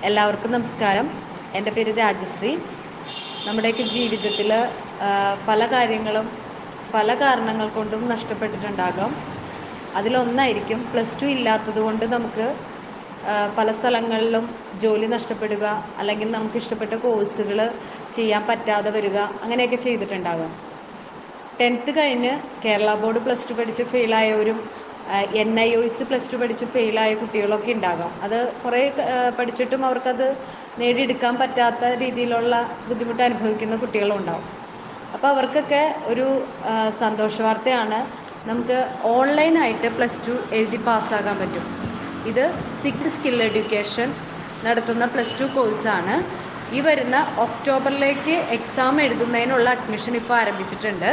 എല്ലാവർക്കും നമസ്കാരം. എൻ്റെ പേര് രാജശ്രീ. നമ്മുടെയൊക്കെ ജീവിതത്തിൽ പല കാര്യങ്ങളും പല കാരണങ്ങൾ കൊണ്ടും നഷ്ടപ്പെട്ടിട്ടുണ്ടാകാം. അതിലൊന്നായിരിക്കും +2 ഇല്ലാത്തത് കൊണ്ട് നമുക്ക് പല സ്ഥലങ്ങളിലും ജോലി നഷ്ടപ്പെടുക, അല്ലെങ്കിൽ നമുക്ക് ഇഷ്ടപ്പെട്ട കോഴ്സുകൾ ചെയ്യാൻ പറ്റാതെ വരിക, അങ്ങനെയൊക്കെ ചെയ്തിട്ടുണ്ടാകാം. 10th കഴിഞ്ഞ് കേരള ബോർഡ് +2 പഠിച്ച് ഫെയിലായവരും NIOS +2 പഠിച്ച് ഫെയിലായ കുട്ടികളൊക്കെ ഉണ്ടാകാം. അത് കുറേ പഠിച്ചിട്ടും അവർക്കത് നേടിയെടുക്കാൻ പറ്റാത്ത രീതിയിലുള്ള ബുദ്ധിമുട്ട് അനുഭവിക്കുന്ന കുട്ടികളും ഉണ്ടാവും. അപ്പോൾ അവർക്കൊക്കെ ഒരു സന്തോഷ വാർത്തയാണ്, നമുക്ക് ഓൺലൈനായിട്ട് +2 എഴുതി പാസ്സാകാൻ പറ്റും. ഇത് സിക്സ് സ്കിൽ എഡ്യൂക്കേഷൻ നടത്തുന്ന +2 കോഴ്സാണ്. ഈ വരുന്ന ഒക്ടോബറിലേക്ക് എക്സാം എഴുതുന്നതിനുള്ള അഡ്മിഷൻ ഇപ്പോൾ ആരംഭിച്ചിട്ടുണ്ട്.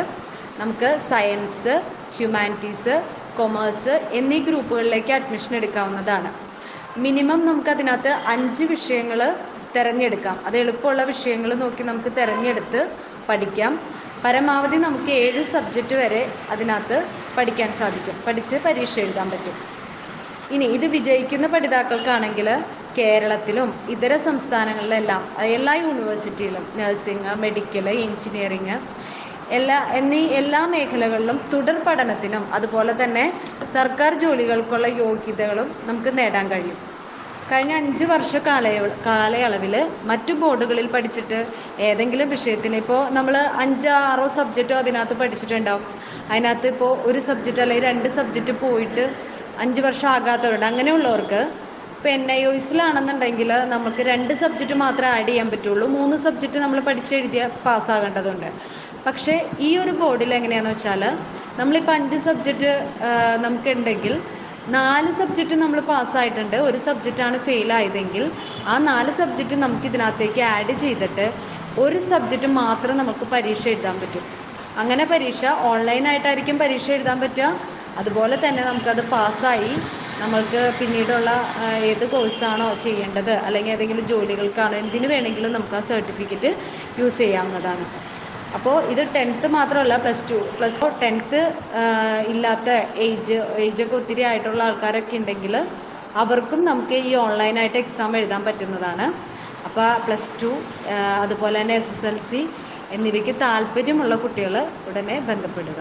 നമുക്ക് സയൻസ്, ഹ്യൂമാനിറ്റീസ്, കൊമേഴ്സ് എന്നീ ഗ്രൂപ്പുകളിലേക്ക് അഡ്മിഷൻ എടുക്കാവുന്നതാണ്. മിനിമം നമുക്കതിനകത്ത് 5 വിഷയങ്ങൾ തിരഞ്ഞെടുക്കാം. അത് എളുപ്പമുള്ള വിഷയങ്ങൾ നോക്കി നമുക്ക് തിരഞ്ഞെടുത്ത് പഠിക്കാം. പരമാവധി നമുക്ക് 7 സബ്ജക്റ്റ് വരെ അതിനകത്ത് പഠിക്കാൻ സാധിക്കും. പഠിച്ച് പരീക്ഷ എഴുതാൻ പറ്റും. ഇനി ഇത് വിജയിക്കുന്ന പഠിതാക്കൾക്കാണെങ്കിൽ കേരളത്തിലും ഇതര സംസ്ഥാനങ്ങളിലെല്ലാം എല്ലാ യൂണിവേഴ്സിറ്റിയിലും നഴ്സിംഗ്, മെഡിക്കൽ, എഞ്ചിനീയറിംഗ് എന്നീ എല്ലാ മേഖലകളിലും തുടർ പഠനത്തിനും അതുപോലെ തന്നെ സർക്കാർ ജോലികൾക്കുള്ള യോഗ്യതകളും നമുക്ക് നേടാൻ കഴിയും. കഴിഞ്ഞ 5 വർഷ കാലയളവിൽ മറ്റു ബോർഡുകളിൽ പഠിച്ചിട്ട് ഏതെങ്കിലും വിഷയത്തിന്, ഇപ്പോൾ നമ്മൾ 5-6 സബ്ജക്റ്റോ അതിനകത്ത് പഠിച്ചിട്ടുണ്ടാവും. അതിനകത്ത് ഇപ്പോൾ ഒരു സബ്ജക്റ്റ് അല്ലെങ്കിൽ 2 സബ്ജക്റ്റ് പോയിട്ട് 5 വർഷം ആകാത്തവരുണ്ട്. അങ്ങനെയുള്ളവർക്ക് ഇപ്പോൾ NIOSലാണെന്നുണ്ടെങ്കിൽ നമുക്ക് 2 സബ്ജക്റ്റ് മാത്രമേ ആഡ് ചെയ്യാൻ പറ്റുള്ളൂ. 3 സബ്ജക്റ്റ് നമ്മൾ പഠിച്ചെഴുതിയ പാസ്സാകേണ്ടതുണ്ട്. പക്ഷേ ഈ ഒരു ബോർഡിൽ എങ്ങനെയാണെന്ന് വെച്ചാൽ, നമ്മളിപ്പോൾ 5 സബ്ജക്റ്റ് നമുക്കുണ്ടെങ്കിൽ 4 സബ്ജക്റ്റ് നമ്മൾ പാസ്സായിട്ടുണ്ട്, ഒരു സബ്ജക്റ്റാണ് ഫെയിലായതെങ്കിൽ ആ 4 സബ്ജക്റ്റ് നമുക്ക് ഇതിനകത്തേക്ക് ആഡ് ചെയ്തിട്ട് ഒരു സബ്ജക്റ്റ് മാത്രം നമുക്ക് പരീക്ഷ എഴുതാൻ പറ്റും. അങ്ങനെ പരീക്ഷ ഓൺലൈനായിട്ടായിരിക്കും പരീക്ഷ എഴുതാൻ പറ്റുക. അതുപോലെ തന്നെ നമുക്കത് പാസ്സായി നമ്മൾക്ക് പിന്നീടുള്ള ഏത് കോഴ്സാണോ ചെയ്യേണ്ടത്, അല്ലെങ്കിൽ ഏതെങ്കിലും ജോലികൾക്കാണോ, എന്തിനു വേണമെങ്കിലും നമുക്ക് ആ സർട്ടിഫിക്കറ്റ് യൂസ് ചെയ്യാവുന്നതാണ്. അപ്പോൾ ഇത് 10th മാത്രമല്ല, +2 10th ഇല്ലാത്ത ഏജൊക്കെ ഒത്തിരി ആയിട്ടുള്ള ആൾക്കാരൊക്കെ ഉണ്ടെങ്കിൽ അവർക്കും നമുക്ക് ഈ ഓൺലൈനായിട്ട് എക്സാം എഴുതാൻ പറ്റുന്നതാണ്. അപ്പോൾ +2 അതുപോലെ തന്നെ SSLC എന്നിവയ്ക്ക് താല്പര്യമുള്ള കുട്ടികൾ ഉടനെ ബന്ധപ്പെടുക.